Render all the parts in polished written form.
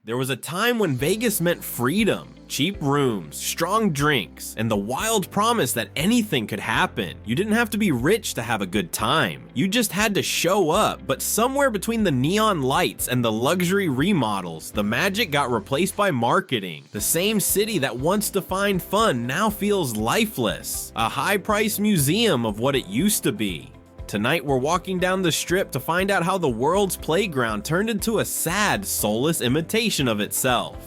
There was a time when Vegas meant freedom, cheap rooms, strong drinks, and the wild promise that anything could happen. You didn't have to be rich to have a good time. You just had to show up, but somewhere between the neon lights and the luxury remodels, the magic got replaced by marketing. The same city that once defined fun now feels lifeless, a high-priced museum of what it used to be. Tonight we're walking down the strip to find out how the world's playground turned into a sad, soulless imitation of itself.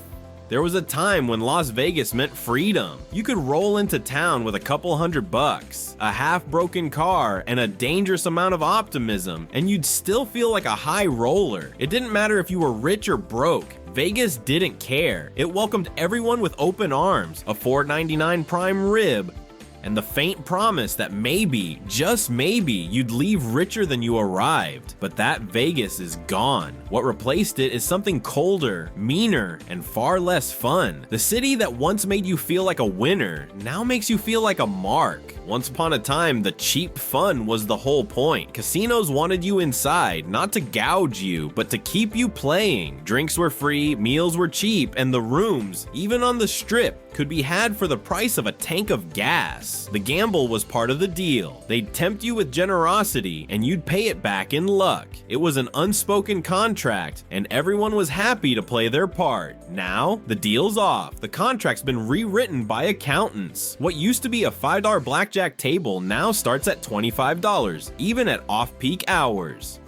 There was a time when Las Vegas meant freedom. You could roll into town with a couple $100, a half-broken car, and a dangerous amount of optimism, and you'd still feel like a high roller. It didn't matter if you were rich or broke. Vegas didn't care. It welcomed everyone with open arms, a $4.99 prime rib, and the faint promise that maybe, just maybe, you'd leave richer than you arrived. But that Vegas is gone. What replaced it is something colder, meaner, and far less fun. The city that once made you feel like a winner now makes you feel like a mark. Once upon a time, the cheap fun was the whole point. Casinos wanted you inside, not to gouge you, but to keep you playing. Drinks were free, meals were cheap, and the rooms, even on the strip, could be had for the price of a tank of gas. The gamble was part of the deal. They'd tempt you with generosity, and you'd pay it back in luck. It was an unspoken contract, and everyone was happy to play their part. Now, the deal's off. The contract's been rewritten by accountants. What used to be a $5 blackjack table now starts at $25, even at off-peak hours.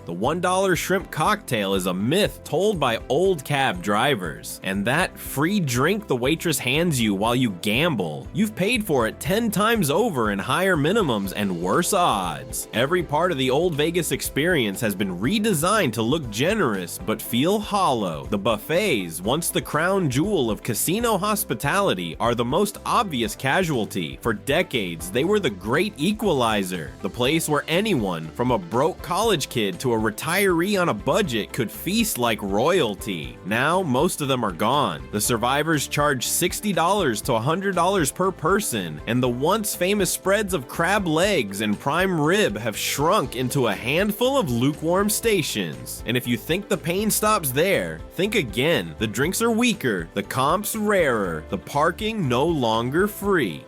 The $1 shrimp cocktail is a myth told by old cab drivers, and that free drink the waitress hands you while you gamble, you've paid for it 10 times over in higher minimums and worse odds. Every part of the old Vegas experience has been redesigned to look generous but feel hollow. The buffets, once the crown jewel of casino hospitality, are the most obvious casualty. For decades, they were the great equalizer, the place where anyone, from a broke college kid to a retiree on a budget, could feast like royalty. Now, most of them are gone. The survivors charge $60 to $100 per person, and the once famous spreads of crab legs and prime rib have shrunk into a handful of lukewarm stations. And if you think the pain stops there, think again. The drinks are weaker, the comps rarer, the parking no longer free.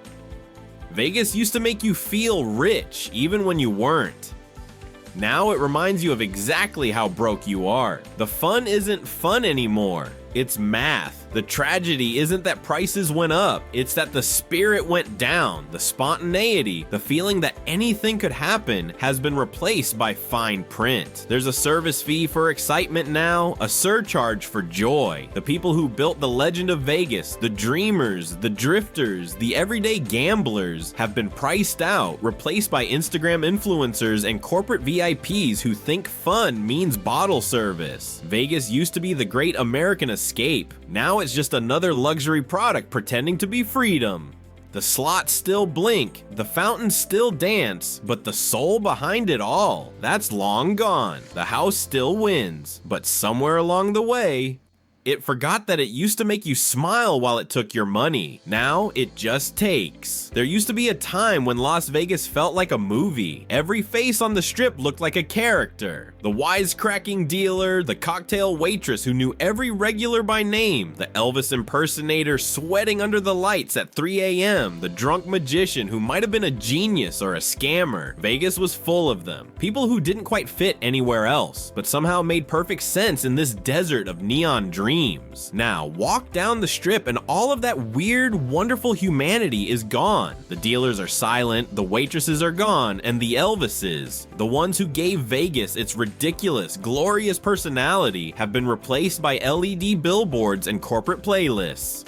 Vegas used to make you feel rich, even when you weren't. Now it reminds you of exactly how broke you are. The fun isn't fun anymore. It's math. The tragedy isn't that prices went up, it's that the spirit went down. The spontaneity, the feeling that anything could happen, has been replaced by fine print. There's a service fee for excitement now, a surcharge for joy. The people who built the legend of Vegas, the dreamers, the drifters, the everyday gamblers, have been priced out, replaced by Instagram influencers and corporate VIPs who think fun means bottle service. Vegas used to be the great American escape. Now it's just another luxury product pretending to be freedom. The slots still blink, the fountains still dance, but the soul behind it all, that's long gone. The house still wins, but somewhere along the way, it forgot that it used to make you smile while it took your money. Now, it just takes. There used to be a time when Las Vegas felt like a movie. Every face on the strip looked like a character. The wisecracking dealer, the cocktail waitress who knew every regular by name, the Elvis impersonator sweating under the lights at 3 a.m., the drunk magician who might have been a genius or a scammer. Vegas was full of them. People who didn't quite fit anywhere else, but somehow made perfect sense in this desert of neon dreams. Now, walk down the strip and all of that weird, wonderful humanity is gone. The dealers are silent, the waitresses are gone, and the Elvises, the ones who gave Vegas its ridiculous, glorious personality, have been replaced by LED billboards and corporate playlists.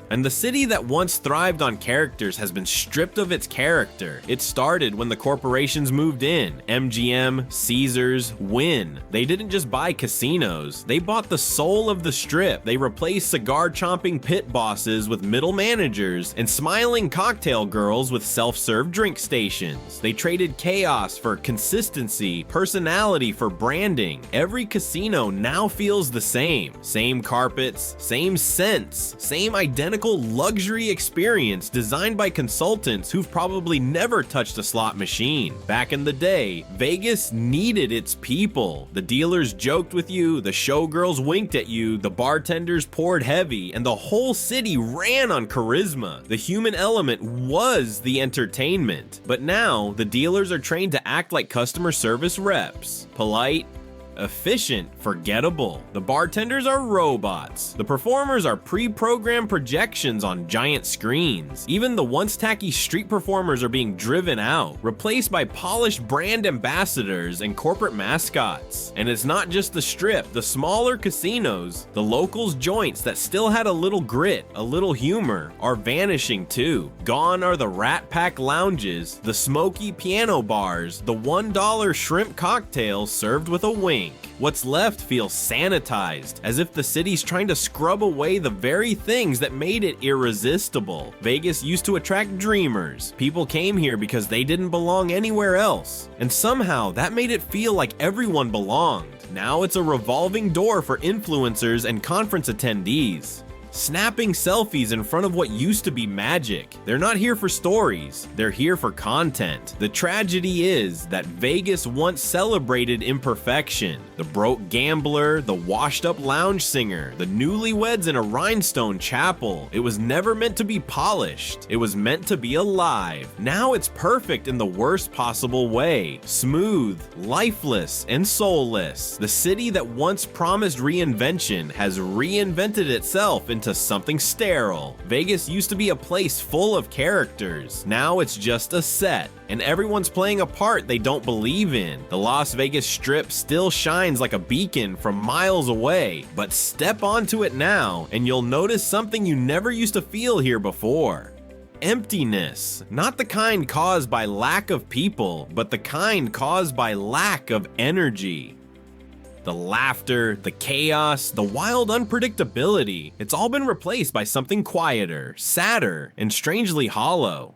And the city that once thrived on characters has been stripped of its character. It started when the corporations moved in. MGM, Caesars, Wynn. They didn't just buy casinos, they bought the soul of the strip. They replaced cigar-chomping pit bosses with middle managers and smiling cocktail girls with self-serve drink stations. They traded chaos for consistency, personality for branding. Every casino now feels the same. Same carpets, same scents, same identical mechanical luxury experience designed by consultants who've probably never touched a slot machine. Back in the day, Vegas needed its people. The dealers joked with you, the showgirls winked at you, the bartenders poured heavy, and the whole city ran on charisma. The human element was the entertainment. But now, the dealers are trained to act like customer service reps. Polite, efficient, forgettable. The bartenders are robots. The performers are pre-programmed projections on giant screens. Even the once tacky street performers are being driven out, replaced by polished brand ambassadors and corporate mascots. And it's not just the Strip, the smaller casinos, the locals joints that still had a little grit, a little humor, are vanishing too. Gone are the Rat Pack lounges, the smoky piano bars, the $1 shrimp cocktails served with a wink. What's left feels sanitized, as if the city's trying to scrub away the very things that made it irresistible. Vegas used to attract dreamers. People came here because they didn't belong anywhere else. And somehow that made it feel like everyone belonged. Now it's a revolving door for influencers and conference attendees, snapping selfies in front of what used to be magic. They're not here for stories, they're here for content. The tragedy is that Vegas once celebrated imperfection. The broke gambler, the washed up lounge singer, the newlyweds in a rhinestone chapel. It was never meant to be polished. It was meant to be alive. Now it's perfect in the worst possible way. Smooth, lifeless, and soulless. The city that once promised reinvention has reinvented itself into something sterile. Vegas used to be a place full of characters. Now it's just a set, and everyone's playing a part they don't believe in. The Las Vegas Strip still shines like a beacon from miles away, but step onto it now and you'll notice something you never used to feel here before. Emptiness. Not the kind caused by lack of people, but the kind caused by lack of energy. The laughter, the chaos, the wild unpredictability, it's all been replaced by something quieter, sadder, and strangely hollow.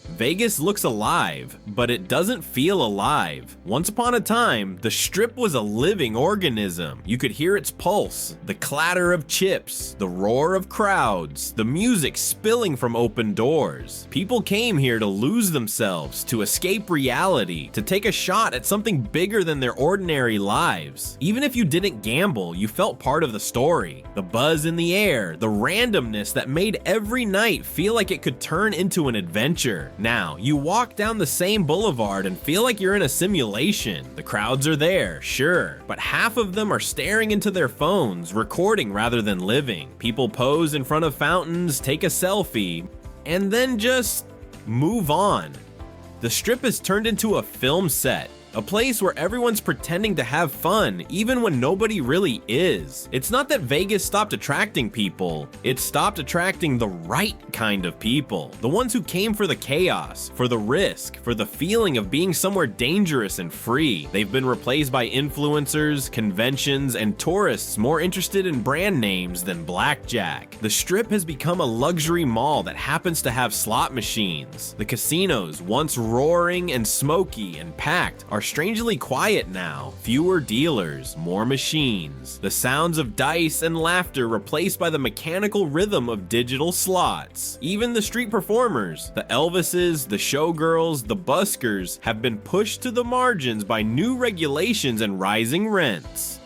Vegas looks alive, but it doesn't feel alive. Once upon a time, the Strip was a living organism. You could hear its pulse, the clatter of chips, the roar of crowds, the music spilling from open doors. People came here to lose themselves, to escape reality, to take a shot at something bigger than their ordinary lives. Even if you didn't gamble, you felt part of the story. The buzz in the air, the randomness that made every night feel like it could turn into an adventure. Now, you walk down the same boulevard and feel like you're in a simulation. The crowds are there, sure, but half of them are staring into their phones, recording rather than living. People pose in front of fountains, take a selfie, and then just move on. The Strip has turned into a film set. A place where everyone's pretending to have fun, even when nobody really is. It's not that Vegas stopped attracting people, it stopped attracting the right kind of people. The ones who came for the chaos, for the risk, for the feeling of being somewhere dangerous and free. They've been replaced by influencers, conventions, and tourists more interested in brand names than blackjack. The Strip has become a luxury mall that happens to have slot machines. The casinos, once roaring and smoky and packed, are strangely quiet now. Fewer dealers, more machines. The sounds of dice and laughter replaced by the mechanical rhythm of digital slots. Even the street performers, the Elvises, the showgirls, the buskers, have been pushed to the margins by new regulations and rising rents.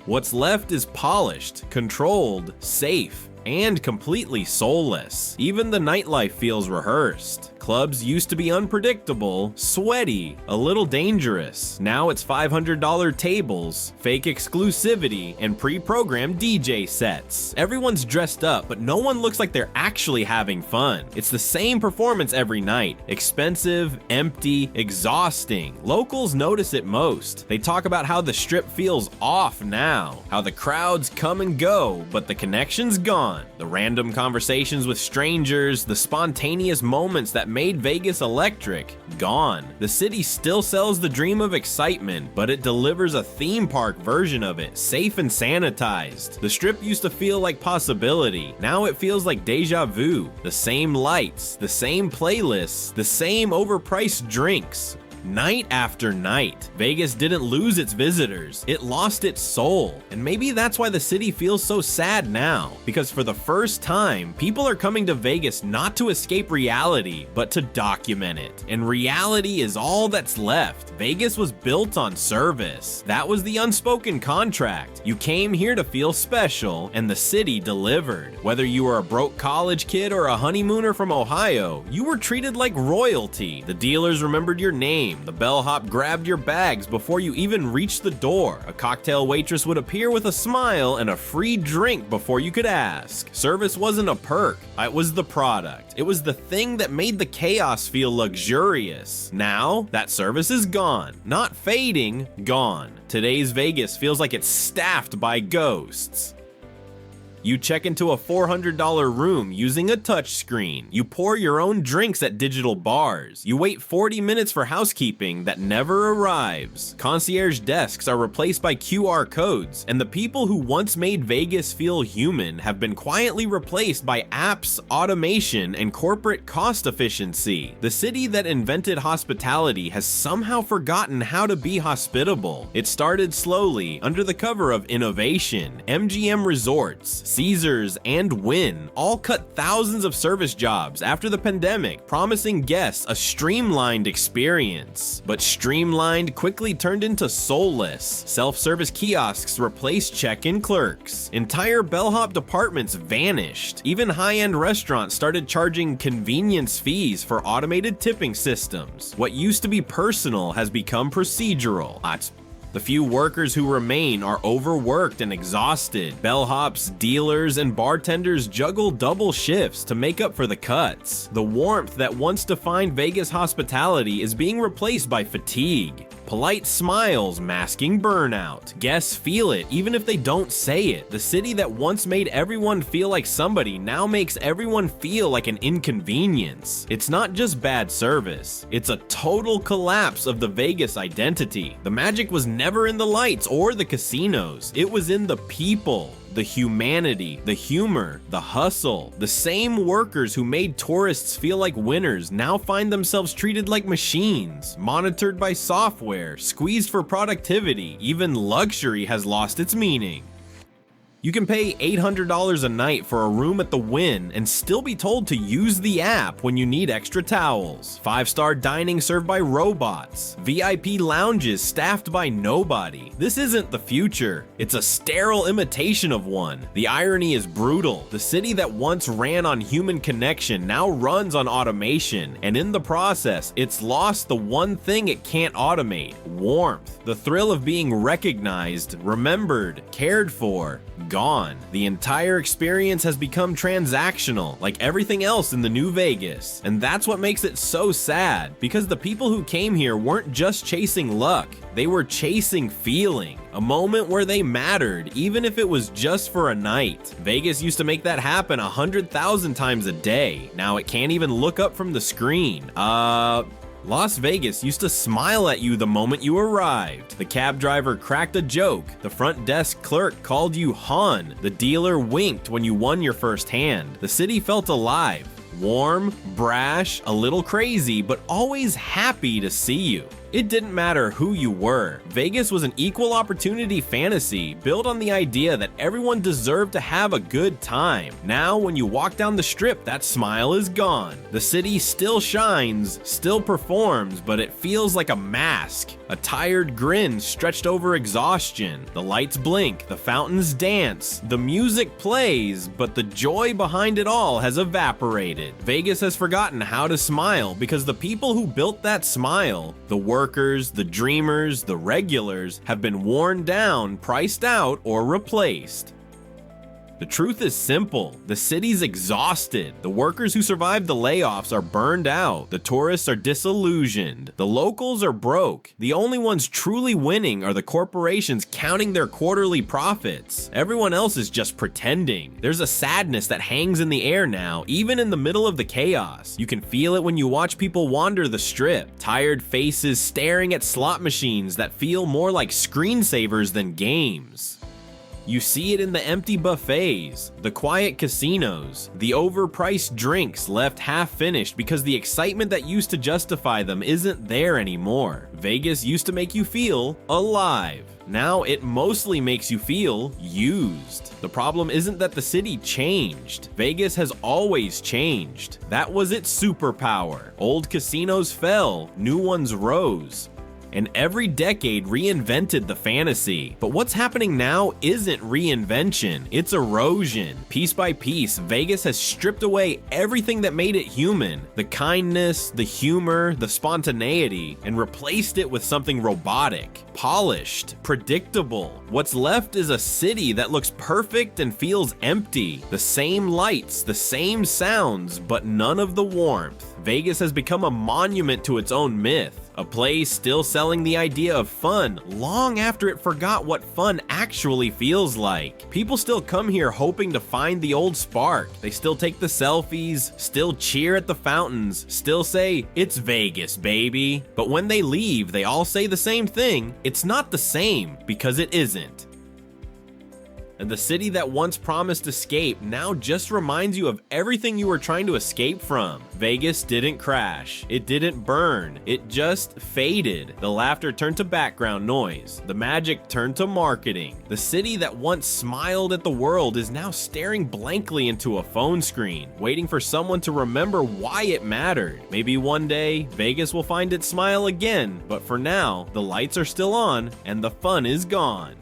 What's left is polished, controlled, safe, and completely soulless. Even the nightlife feels rehearsed. Clubs used to be unpredictable, sweaty, a little dangerous. Now it's $500 tables, fake exclusivity, and pre-programmed DJ sets. Everyone's dressed up, but no one looks like they're actually having fun. It's the same performance every night. Expensive, empty, exhausting. Locals notice it most. They talk about how the Strip feels off now, how the crowds come and go, but the connection's gone. The random conversations with strangers, the spontaneous moments that made Vegas electric, gone. The city still sells the dream of excitement, but it delivers a theme park version of it, safe and sanitized. The Strip used to feel like possibility. Now it feels like deja vu. The same lights, the same playlists, the same overpriced drinks. night after night. Vegas didn't lose its visitors, it lost its soul. And maybe that's why the city feels so sad now, because for the first time, people are coming to Vegas not to escape reality, but to document it. And reality is all that's left. Vegas was built on service. That was the unspoken contract. You came here to feel special, and the city delivered. Whether you were a broke college kid or a honeymooner from Ohio, you were treated like royalty. The dealers remembered your name. The bellhop grabbed your bags before you even reached the door. A cocktail waitress would appear with a smile and a free drink before you could ask. Service wasn't a perk, it was the product. It was the thing that made the chaos feel luxurious. Now, that service is gone. Not fading, gone. Today's Vegas feels like it's staffed by ghosts. You check into a $400 room using a touchscreen. You pour your own drinks at digital bars. You wait 40 minutes for housekeeping that never arrives. Concierge desks are replaced by QR codes, and the people who once made Vegas feel human have been quietly replaced by apps, automation, and corporate cost efficiency. The city that invented hospitality has somehow forgotten how to be hospitable. It started slowly, under the cover of innovation. MGM Resorts, Caesars, and Wynn all cut thousands of service jobs after the pandemic, promising guests a streamlined experience. But streamlined quickly turned into soulless. Self-service kiosks replaced check-in clerks. Entire bellhop departments vanished. Even high-end restaurants started charging convenience fees for automated tipping systems. What used to be personal has become procedural. The few workers who remain are overworked and exhausted. Bellhops, dealers, and bartenders juggle double shifts to make up for the cuts. The warmth that once defined Vegas hospitality is being replaced by fatigue. Polite smiles masking burnout. Guests feel it even if they don't say it. The city that once made everyone feel like somebody now makes everyone feel like an inconvenience. It's not just bad service, it's a total collapse of the Vegas identity. The magic was never in the lights or the casinos, it was in the people. The humanity, the humor, the hustle. The same workers who made tourists feel like winners now find themselves treated like machines, monitored by software, squeezed for productivity. Even luxury has lost its meaning. You can pay $800 a night for a room at the Wynn and still be told to use the app when you need extra towels. 5-star dining served by robots. VIP lounges staffed by nobody. This isn't the future. It's a sterile imitation of one. The irony is brutal. The city that once ran on human connection now runs on automation, and in the process, it's lost the one thing it can't automate: warmth. The thrill of being recognized, remembered, cared for. Gone. The entire experience has become transactional, like everything else in the new Vegas. And that's what makes it so sad, because the people who came here weren't just chasing luck, they were chasing feeling. A moment where they mattered, even if it was just for a night. Vegas used to make that happen 100,000 times a day. Now it can't even look up from the screen. Las Vegas used to smile at you the moment you arrived. The cab driver cracked a joke. The front desk clerk called you hon. The dealer winked when you won your first hand. The city felt alive. Warm, brash, a little crazy, but always happy to see you. It didn't matter who you were. Vegas was an equal opportunity fantasy built on the idea that everyone deserved to have a good time. Now, when you walk down the strip, that smile is gone. The city still shines, still performs, but it feels like a mask. A tired grin stretched over exhaustion. The lights blink, the fountains dance, the music plays, but the joy behind it all has evaporated. Vegas has forgotten how to smile because the people who built that smile, the workers, the dreamers, the regulars, have been worn down, priced out, or replaced. The truth is simple. The city's exhausted. The workers who survived the layoffs are burned out. The tourists are disillusioned. The locals are broke. The only ones truly winning are the corporations counting their quarterly profits. Everyone else is just pretending. There's a sadness that hangs in the air now, even in the middle of the chaos. You can feel it when you watch people wander the strip. Tired faces staring at slot machines that feel more like screensavers than games. You see it in the empty buffets, the quiet casinos, the overpriced drinks left half-finished because the excitement that used to justify them isn't there anymore. Vegas used to make you feel alive. Now it mostly makes you feel used. The problem isn't that the city changed. Vegas has always changed. That was its superpower. Old casinos fell, new ones rose. And every decade reinvented the fantasy. But what's happening now isn't reinvention, it's erosion. Piece by piece, Vegas has stripped away everything that made it human. The kindness, the humor, the spontaneity, and replaced it with something robotic, polished, predictable. What's left is a city that looks perfect and feels empty. The same lights, the same sounds, but none of the warmth. Vegas has become a monument to its own myth, a place still selling the idea of fun long after it forgot what fun actually feels like. People still come here hoping to find the old spark. They still take the selfies, still cheer at the fountains, still say, "It's Vegas, baby." But when they leave, they all say the same thing: it's not the same, because it isn't. And the city that once promised escape now just reminds you of everything you were trying to escape from. Vegas didn't crash. It didn't burn. It just faded. The laughter turned to background noise. The magic turned to marketing. The city that once smiled at the world is now staring blankly into a phone screen, waiting for someone to remember why it mattered. Maybe one day, Vegas will find its smile again, but for now, the lights are still on and the fun is gone.